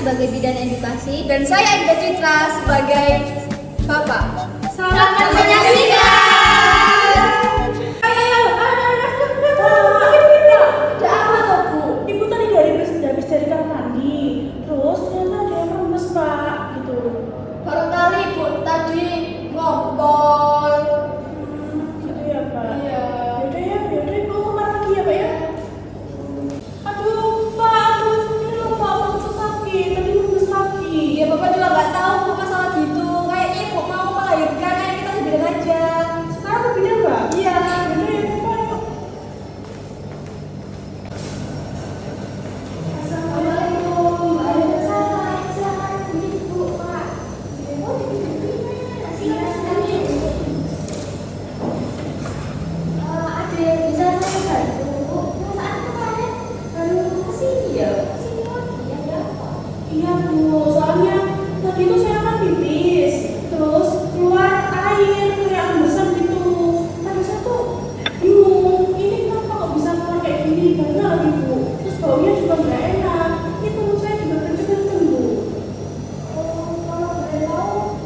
sebagai bidan edukasi. Dan saya Indah Citra sebagai Bapak. Selamat menyaksikan. Ada apa toh, Bu? Ibu tadi habis dari kamar mandi. Terus ternyata ada yang lemes, Pak. Gitu. Barangkali Ibu tadi ngobrol. Gitu ya, Pak. Iya. Yaudah, Ibu kamar lagi ya, Pak ya. Aduh, Pak, ini loh, Pak, aku sakit. Tadi lemes lagi. Iya, Bapak juga nggak tahu kok masalah gitu. Kayaknya Ibu mau melahirkan, kayak kita bidan aja. Sekarang aku bidan, Pak. Iya. Yaudah ya, Pak, yuk. Assalamualaikum. Waalaikumsalam. Ibu, Pak. Oh, ada yang bisa saya bantu? Perasaan kemarin baru kesini ya? Kesini lagi ada apa? Iya, Bu. Soalnya tadi itu saya kan pipis. Terus keluar air kayak rembesan gitu. Tapi saya tuh bingung. Ini kenapa kok bisa keluar kayak gini? Banyak lagi, Bu. Terus baunya juga nggak enak. Ini perut saya juga kenceng-kenceng, Bu. Oh, kalau boleh tahu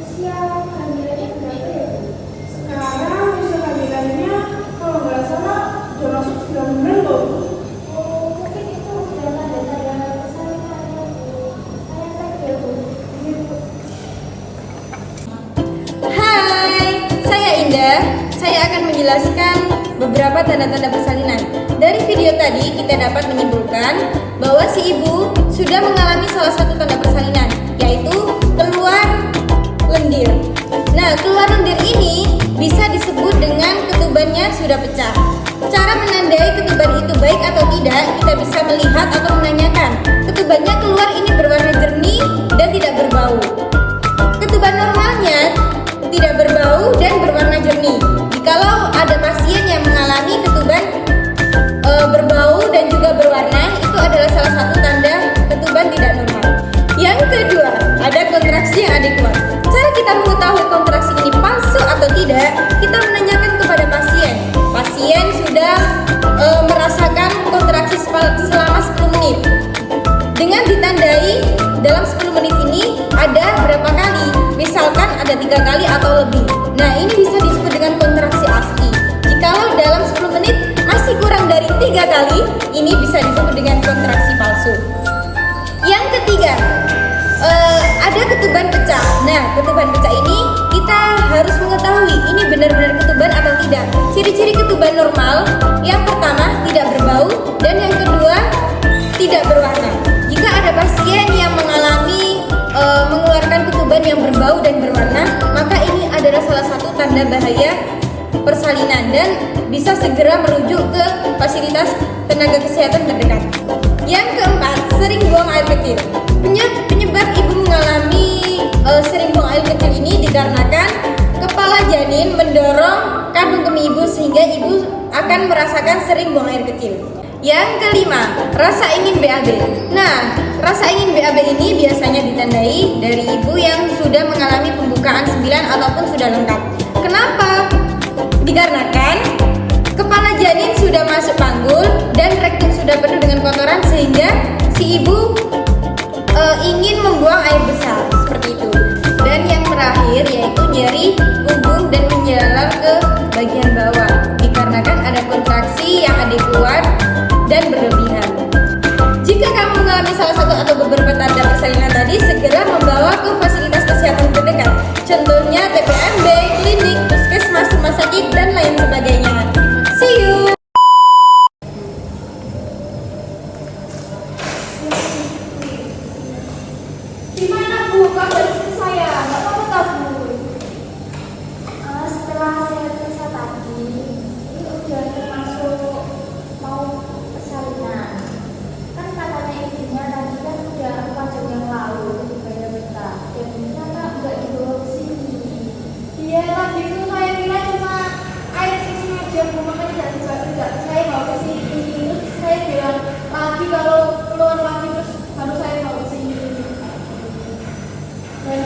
usia kehamilannya berapa ya, Bu? Sekarang usia kehamilannya kalau nggak salah udah masuk 9 bulan loh, Bu. Oh, mungkin itu udah tanda-tanda persalinannya, Bu. Saya cek ya, Bu. Ini, Bu. Hai, saya Indah. Saya akan menjelaskan beberapa tanda-tanda persalinan. Dari video tadi kita dapat menyimpulkan bahwa si ibu sudah mengalami salah satu tanda persalinan, yaitu keluar lendir. Nah, keluar lendir ini bisa disebut dengan ketubannya sudah pecah. Cara menandai ketuban itu baik atau tidak, kita bisa melihat atau menanyakan. Ketubannya keluar ini berwarna jernih dan tidak berbau. Ketuban normalnya tidak berbau dan berwarna jernih. Jikalau ada pasien yang mengalami ketuban berbau dan juga berwarna, itu adalah salah satu tanda ketuban tidak normal. Yang kedua, ada kontraksi yang adekuat. Cara kita mengetahui kontraksi ini palsu atau tidak, kita menanyakan kepada pasien. Pasien sudah merasakan kontraksi selama 10 menit. Dengan ditandai dalam 10 menit ini ada berapa kali, misalkan ada 3 kali atau lebih. Nah, ini bisa disebut dengan kontraksi asli. Jikalau dalam 10 menit masih kurang dari 3 kali, ini bisa disebut dengan kontraksi palsu. Yang ketiga, ada ketuban pecah. Nah, ketuban pecah ini kita harus mengetahui ini benar-benar ketuban atau tidak. Ciri-ciri ketuban normal, yang pertama tidak berbau dan yang kedua tidak berwarna. Jika ada pasien yang mengalami mengeluarkan ketuban yang berbau dan berwarna, maka ini adalah salah satu tanda bahaya persalinan dan bisa segera merujuk ke fasilitas tenaga kesehatan terdekat. Yang keempat, sering buang air kecil. Penyebab ibu mengalami sering buang air kecil ini dikarenakan kepala janin mendorong kandung kemih ibu sehingga ibu akan merasakan sering buang air kecil. Yang kelima, rasa ingin BAB. Nah, rasa ingin BAB ini biasanya ditandai dari ibu yang sudah mengalami pembukaan 9 ataupun sudah lengkap. Kenapa? Dikarenakan kepala janin sudah masuk panggul dan rektum sudah penuh dengan kotoran sehingga si ibu ingin membuang air besar seperti itu. Dan yang terakhir yaitu nyeri punggung dan menjalar ke bagian bawah dikarenakan ada kontraksi yang adekuat dan berlebihan. Jika kamu mengalami salah satu atau beberapa tanda persalinan tadi, segera membawa ke fasilitas kesehatan terdekat. Contohnya TPMB, klinik, puskesmas, rumah sakit, dan lain sebagainya. See you! Gimana, Bu? Kabar istri saya? Nggak apa-apa tak, Bu? Setelah saya periksa tadi, ini udah termasuk mau persalinan. Kan katanya ibunya tadi kan udah 4 jam yang lalu dibayar kita. Dan ternyata nggak dibawa ke sini. Iya, tadi itu saya kira cuma air kecil aja, Bu. Makanya tidak saya bawa ke sini. Terus saya bilang lagi kalau keluar lagi terus baru saya bawa ke sini. Dan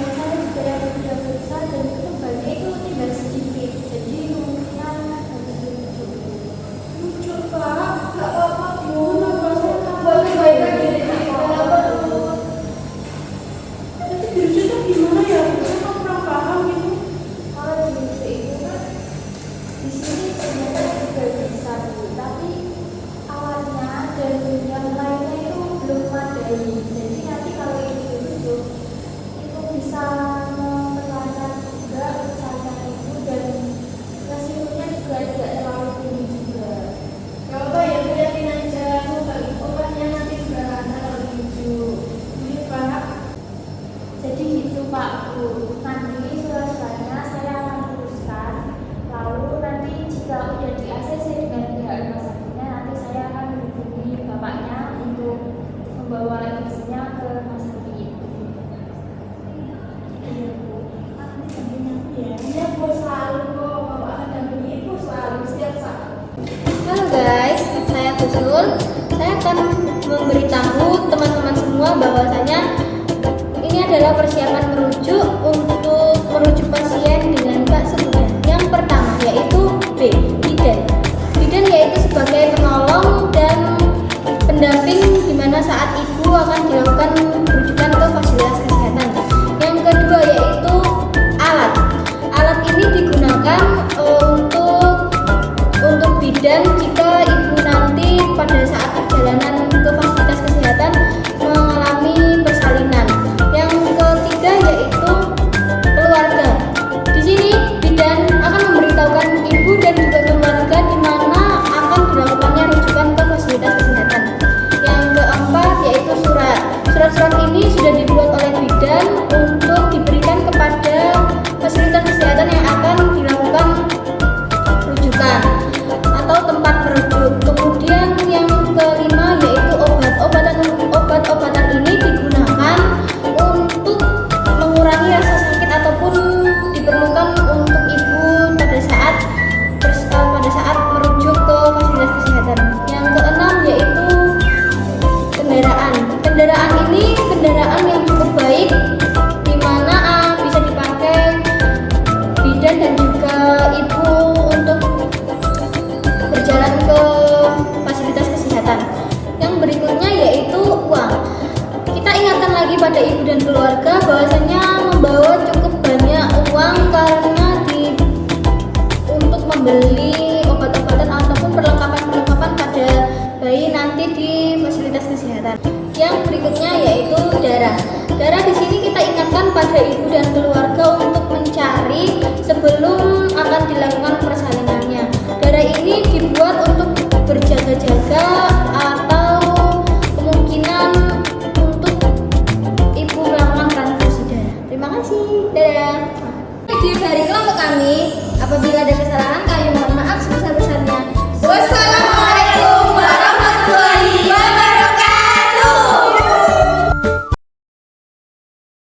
bayi. Jadi nanti kalau ibu dirujuk itu bisa memperlancar juga persalinan ibu dan resikonya juga tidak terlalu tinggi juga. Kalau ya Bu, yakin aja, obatnya nanti juga ada kalau dirujuk. Ini Pak. Jadi gitu Pak Bu, nanti surat-suratnya saya akan tuliskan. Lalu nanti jika udah di ACC dengan pihak rumah sakitnya, nanti saya akan menghubungi bapaknya untuk membawa ibunya ke rumah sakit. Iya Bu. Iya Bu, selalu kok Bapak akan dampingi Ibu selalu setiap saat. Halo guys, saya Kusul. Saya akan memberitahu teman-teman semua bahwasanya ini adalah persiapan merujuk untuk merujuk pasien dengan Pak Sebuah. Yang pertama yaitu bidan. Bidan yaitu sebagai penolong dan pendamping di mana saat ibu akan dilakukan rujukan ke fasilitas kesehatan. Yang kedua yaitu alat. Alat ini digunakan untuk bidan jika ibu nanti pada saat perjalanan ke fasilitas kesehatan mengalami persalinan. Yang ketiga yaitu keluarga. Di sini bidan akan memberitahukan ibu dan juga keluarga di mana akan dilakukannya rujukan ke fasilitas kesehatan. Yang keempat yaitu surat. Surat-surat ini sudah dibuat oleh bidan untuk diberikan kepada fasilitas kesehatan yang akan dilakukan rujukan atau tempat merujuk. Kemudian yang kelima yaitu obat-obatan ini digunakan untuk mengurangi rasa sakit ataupun diperlukan untuk ibu pada saat merujuk ke fasilitas kesehatan. Yang keenam yaitu kendaraan. Kendaraan ini kendaraan yang cukup baik di mana bisa dipakai bidan dan juga ibu untuk berjalan ke fasilitas kesehatan. Yang berikutnya yaitu uang. Kita ingatkan lagi pada ibu dan keluarga bahwasanya membawa cukup banyak uang karena untuk membeli obat-obatan ataupun perlengkapan-perlengkapan pada bayi nanti di fasilitas kesehatan. Yang berikutnya yaitu darah. Darah di sini kita ingatkan pada ibu dan keluarga untuk mencari sebelum akan dilakukan persalinannya. Darah ini dibuat untuk berjaga-jaga atau kemungkinan untuk ibu melakukan transfusi darah. Terima kasih. Dadah. Video dari kelompok kami. Apabila ada kesalahan, kami mohon maaf sebesar-besarnya. Wassalamualaikum.